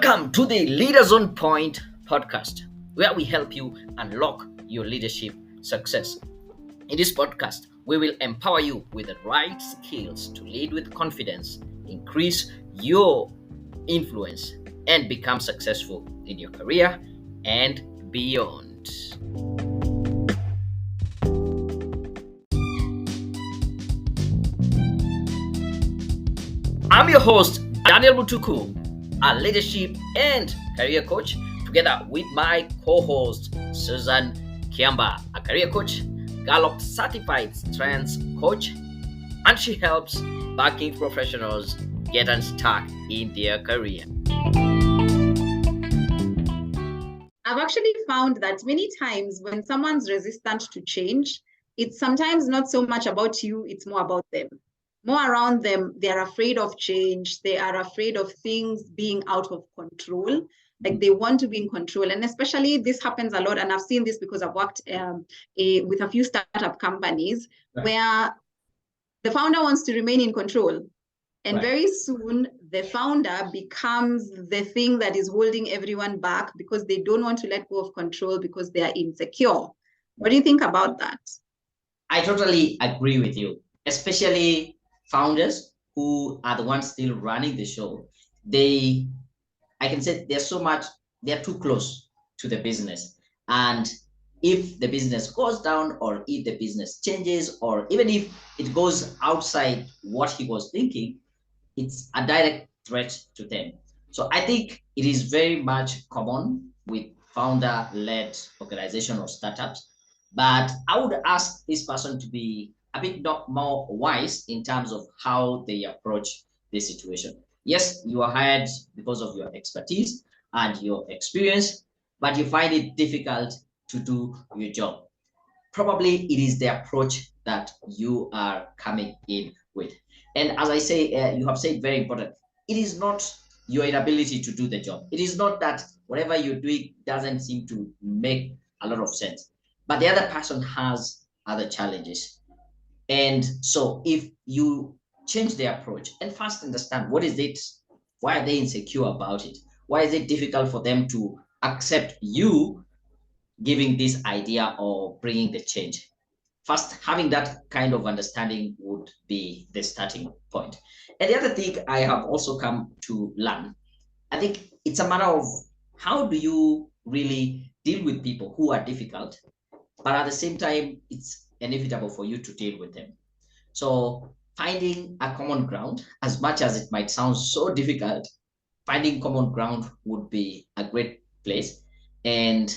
Welcome to the Leaders on Point podcast, where we help you unlock your leadership success. In this podcast, we will empower you with the right skills to lead with confidence, increase your influence, and become successful in your career and beyond. I'm your host, Daniel Mutuku, a leadership and career coach, together with my co-host, Susan Kiamba, a career coach, Gallup certified strengths coach, and she helps banking professionals get unstuck in their career. I've actually found that many times when someone's resistant to change, it's sometimes not so much about you, it's more about them. More around them, they're afraid of change. They are afraid of things being out of control. Like they want to be in control. And especially this happens a lot. And I've seen this because I've worked with a few startup companies where the founder wants to remain in control. And very soon, the founder becomes the thing that is holding everyone back because they don't want to let go of control because they are insecure. What do you think about that? I totally agree with you, especially founders who are the ones still running the show. I can say they're too close to the business. And if the business goes down, or if the business changes, or even if it goes outside what he was thinking, it's a direct threat to them. So I think it is very much common with founder-led organization or startups. But I would ask this person to be a bit more wise in terms of how they approach this situation. Yes, you are hired because of your expertise and your experience, but you find it difficult to do your job. Probably it is the approach that you are coming in with. And as I say, you have said very important, it is not your inability to do the job. It is not that whatever you're doing doesn't seem to make a lot of sense, but the other person has other challenges. And so if you change the approach and first understand what is it, why are they insecure about it? Why is it difficult for them to accept you giving this idea or bringing the change? First, having that kind of understanding would be the starting point. And the other thing I have also come to learn, I think it's a matter of how do you really deal with people who are difficult, but at the same time, it's inevitable for you to deal with them. So finding a common ground, as much as it might sound so difficult, finding common ground would be a great place. And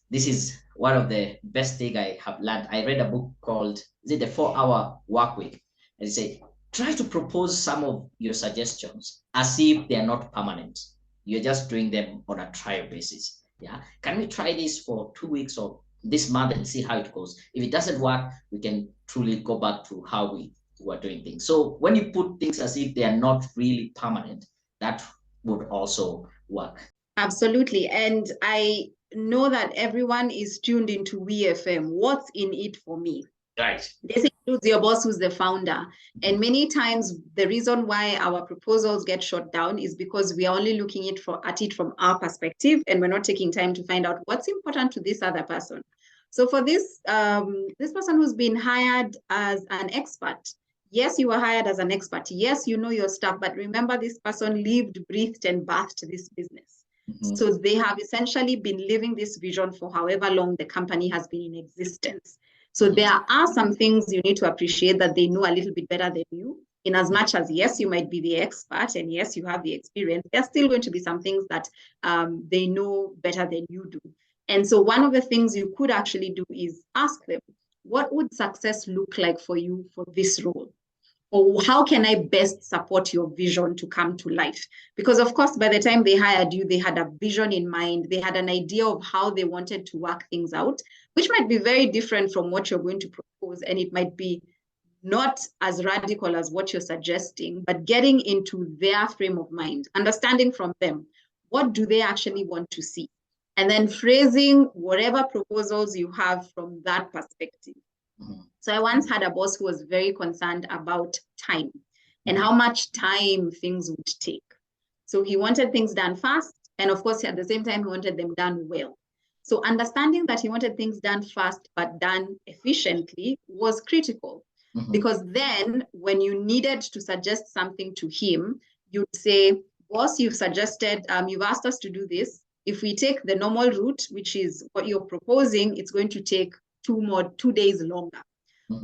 this is one of the best thing I have learned. I read a book called, is it The 4-Hour Work Week? And it said, try to propose some of your suggestions as if they are not permanent. You're just doing them on a trial basis. Yeah. Can we try this for 2 weeks or this month and see how it goes? If it doesn't work, we can truly go back to how we were doing things. So when you put things as if they are not really permanent, that would also work. Absolutely. And I know that everyone is tuned into WeFM. What's in it for me? Right. This includes your boss, who's the founder. And many times the reason why our proposals get shot down is because we are only looking at it from our perspective, and we're not taking time to find out what's important to this other person. So for this person who's been hired as an expert, yes, you were hired as an expert. Yes, you know your stuff, but remember this person lived, breathed, and bathed this business. Mm-hmm. So they have essentially been living this vision for however long the company has been in existence. So there are some things you need to appreciate that they know a little bit better than you. In as much as, yes, you might be the expert and yes, you have the experience, there's still going to be some things that they know better than you do. And so one of the things you could actually do is ask them, what would success look like for you for this role? Or how can I best support your vision to come to life? Because of course, by the time they hired you, they had a vision in mind. They had an idea of how they wanted to work things out, which might be very different from what you're going to propose. And it might be not as radical as what you're suggesting, but getting into their frame of mind, understanding from them, what do they actually want to see? And then phrasing whatever proposals you have from that perspective. So I once had a boss who was very concerned about time and how much time things would take. So he wanted things done fast. And of course, at the same time, he wanted them done well. So understanding that he wanted things done fast but done efficiently was critical. Because then when you needed to suggest something to him, you'd say, boss, you've suggested, you've asked us to do this. If we take the normal route, which is what you're proposing, it's going to take 2 days longer.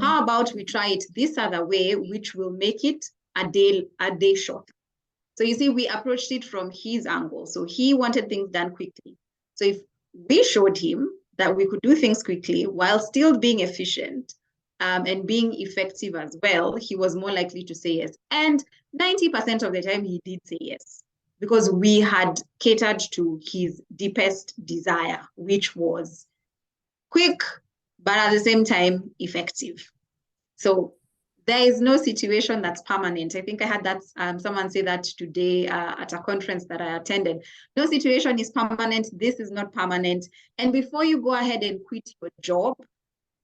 How about we try it this other way, which will make it a day shorter? So you see, we approached it from his angle. So he wanted things done quickly. So if we showed him that we could do things quickly while still being efficient and being effective as well, he was more likely to say yes. And 90% of the time, he did say yes, because we had catered to his deepest desire, which was quick, but at the same time, effective. So there is no situation that's permanent. I think I had that someone say that today at a conference that I attended. No situation is permanent. This is not permanent. And before you go ahead and quit your job,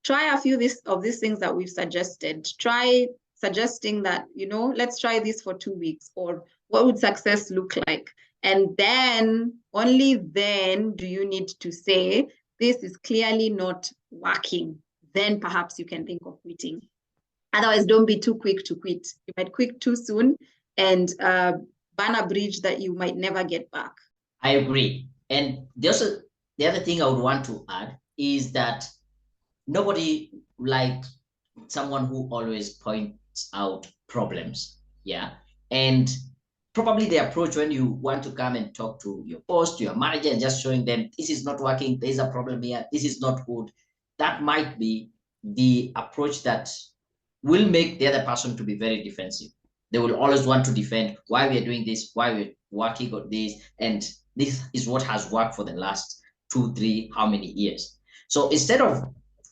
try a few of these things that we've suggested. Try suggesting that, let's try this for 2 weeks, or what would success look like? And then, only then do you need to say, this is clearly not working. Then perhaps you can think of quitting. Otherwise, don't be too quick to quit. You might quit too soon and burn a bridge that you might never get back. I agree. And the other thing I would want to add is that nobody like someone who always points out problems. Yeah. And probably the approach when you want to come and talk to your boss, to your manager, and just showing them this is not working, there's a problem here, this is not good. That might be the approach that will make the other person to be very defensive. They will always want to defend why we are doing this, why we're working on this, and this is what has worked for the last 2, 3, how many years. So instead of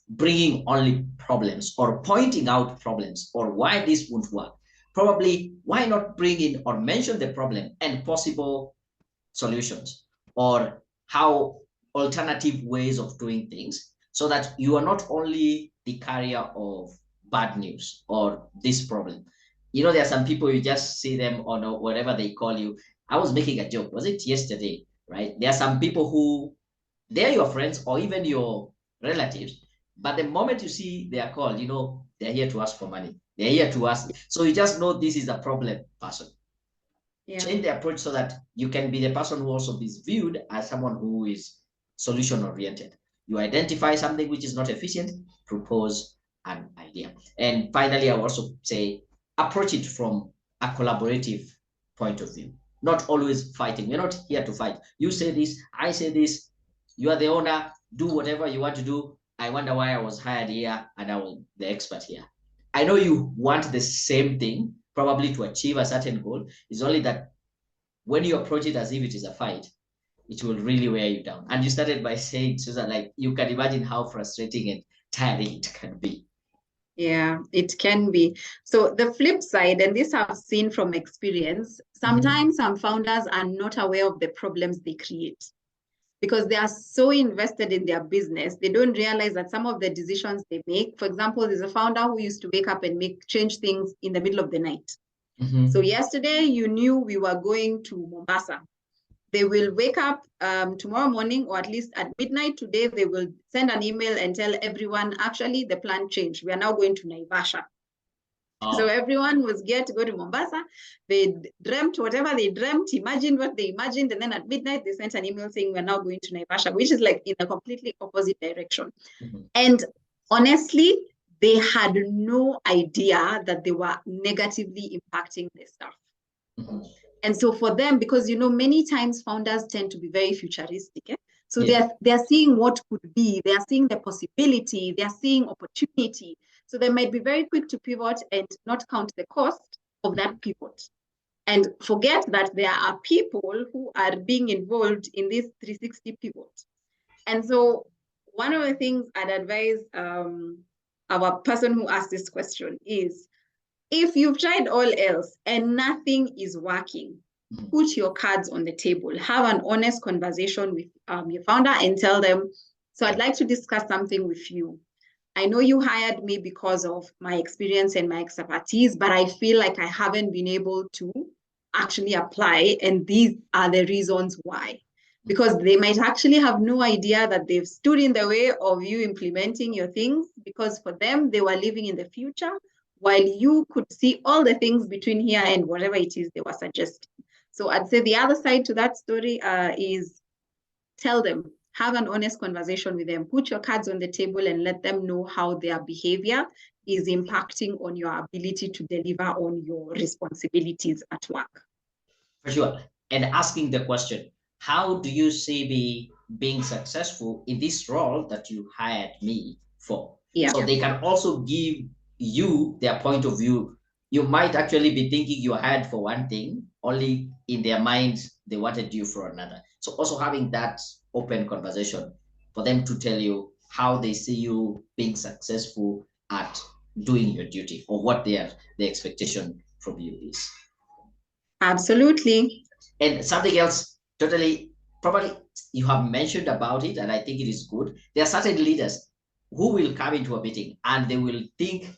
bringing only problems or pointing out problems or why this won't work, probably why not bring in or mention the problem and possible solutions, or how alternative ways of doing things, so that you are not only the carrier of bad news or this problem. There are some people, you just see them on whatever they call you. I was making a joke, was it yesterday, right? There are some people who, they're your friends or even your relatives, but the moment you see their call, they're here to ask for money. They're here to ask. So you just know this is a problem person. Yeah. Change the approach so that you can be the person who also is viewed as someone who is solution oriented. You identify something which is not efficient, propose an idea. And finally, I will also say, approach it from a collaborative point of view, not always fighting. We're not here to fight. You say this, I say this, you are the owner, do whatever you want to do. I wonder why I was hired here and I was the expert here. I know you want the same thing, probably to achieve a certain goal. It's only that when you approach it as if it is a fight, it will really wear you down. And you started by saying, Susan, like, you can imagine how frustrating and tiring it can be. Yeah, it can be. So the flip side, and this I've seen from experience, sometimes some founders are not aware of the problems they create, because they are so invested in their business, they don't realize that some of the decisions they make, for example, there's a founder who used to wake up and change things in the middle of the night. So yesterday you knew we were going to Mombasa. They will wake up tomorrow morning, or at least at midnight today, they will send an email and tell everyone, actually, the plan changed. We are now going to Naivasha. Oh. So everyone was geared to go to Mombasa. They dreamt whatever they dreamt, imagined what they imagined, and then at midnight, they sent an email saying, we're now going to Naivasha, which is like in a completely opposite direction. And honestly, they had no idea that they were negatively impacting their staff. And so for them, because, many times founders tend to be very futuristic. So they're seeing what could be, they're seeing the possibility, they're seeing opportunity. So they might be very quick to pivot and not count the cost of that pivot. And forget that there are people who are being involved in this 360 pivot. And so one of the things I'd advise our person who asked this question is, if you've tried all else and nothing is working, put your cards on the table. Have an honest conversation with your founder and tell them, so I'd like to discuss something with you. I know you hired me because of my experience and my expertise, but I feel like I haven't been able to actually apply, and these are the reasons why. because they might actually have no idea that they've stood in the way of you implementing your things, because for them, they were living in the future while you could see all the things between here and whatever it is they were suggesting. So I'd say the other side to that story is tell them, have an honest conversation with them, put your cards on the table and let them know how their behavior is impacting on your ability to deliver on your responsibilities at work. For sure. And asking the question, how do you see me being successful in this role that you hired me for? Yeah. So they can also give you their point of view. You might actually be thinking you're hired for one thing, only in their minds, they wanted you for another. So also having that open conversation for them to tell you how they see you being successful at doing your duty, or what the expectation from you is. Absolutely. And something else, totally, probably you have mentioned about it, and I think it is good. There are certain leaders who will come into a meeting and they will think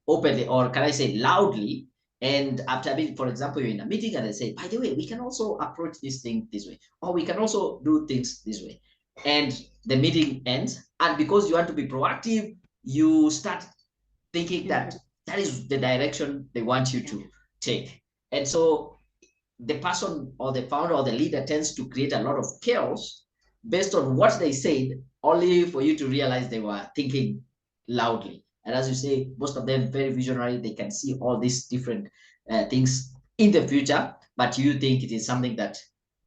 openly, or can I say loudly, and after being, for example, you're in a meeting and they say, by the way, we can also approach this thing this way, or we can also do things this way. And the meeting ends. And because you want to be proactive, you start thinking that that is the direction they want you to take. And so the person or the founder or the leader tends to create a lot of chaos based on what they said, only for you to realize they were thinking loudly. And as you say, most of them very visionary. They can see all these different things in the future, but you think it is something that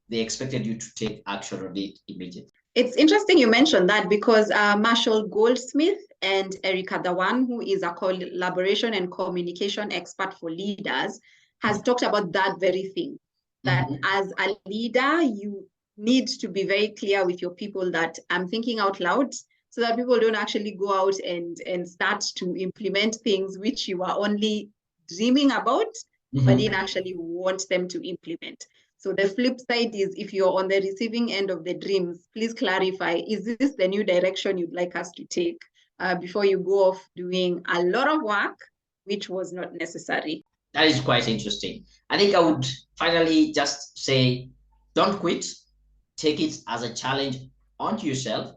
they expected you to take action on it immediately. It's interesting you mentioned that, because Marshall Goldsmith and Erica Dhawan, who is a collaboration and communication expert for leaders, has talked about that very thing, that as a leader, you need to be very clear with your people that I'm thinking out loud, so that people don't actually go out and start to implement things which you are only dreaming about, but didn't actually want them to implement. So the flip side is, if you're on the receiving end of the dreams, please clarify, is this the new direction you'd like us to take, before you go off doing a lot of work, which was not necessary. That is quite interesting. I think I would finally just say, don't quit. Take it as a challenge onto yourself,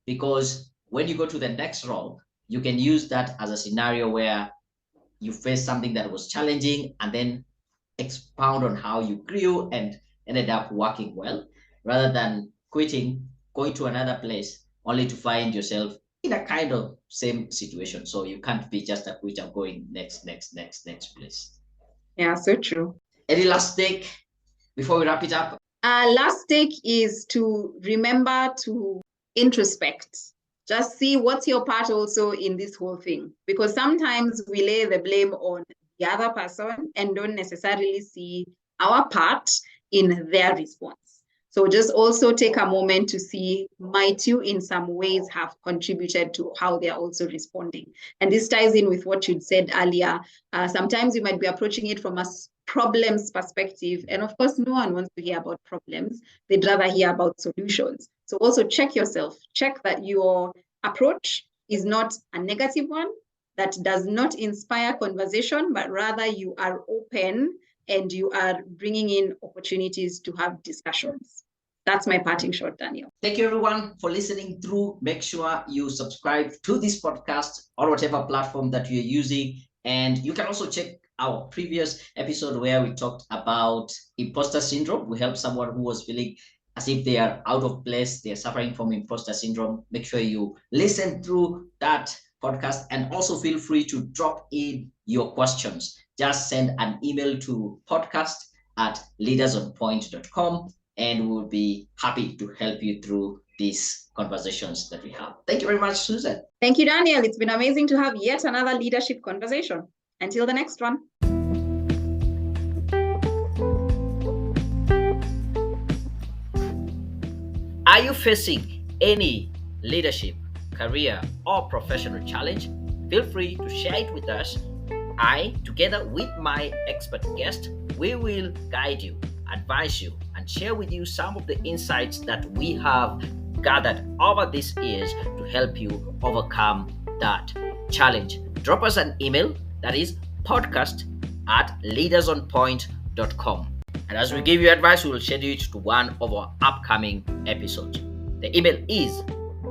because when you go to the next role, you can use that as a scenario where you face something that was challenging and then expound on how you grew and ended up working well, rather than quitting, going to another place only to find yourself in a kind of same situation. So you can't be just a quitter going next place. Yeah, so true. Any last take before we wrap it up? Last take is to remember to introspect. Just see what's your part also in this whole thing, because sometimes we lay the blame on the other person and don't necessarily see our part in their response. So just also take a moment to see, might you in some ways have contributed to how they're also responding? And this ties in with what you'd said earlier. Sometimes you might be approaching it from a problems perspective. And of course, no one wants to hear about problems. They'd rather hear about solutions. So also check yourself, check that your approach is not a negative one, that does not inspire conversation, but rather you are open and you are bringing in opportunities to have discussions. That's my parting shot, Daniel. Thank you, everyone, for listening through. Make sure you subscribe to this podcast on whatever platform that you're using. And you can also check our previous episode where we talked about imposter syndrome. We helped someone who was feeling as if they are out of place, they're suffering from imposter syndrome. Make sure you listen through that podcast, and also feel free to drop in your questions. Just send an email to podcast@leadersonpoint.com, and we'll be happy to help you through these conversations that we have. Thank you very much, Susan. Thank you, Daniel. It's been amazing to have yet another leadership conversation. Until the next one. Are you facing any leadership, career, or professional challenge? Feel free to share it with us. I, together with my expert guest, we will guide you, advise you, and share with you some of the insights that we have gathered over these years to help you overcome that challenge. Drop us an email, that is podcast@leadersonpoint.com. And as we give you advice, we will schedule it to one of our upcoming episodes. The email is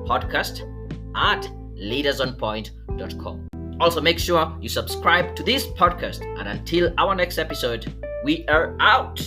podcast@leadersonpoint.com. Also, make sure you subscribe to this podcast. And until our next episode, we are out.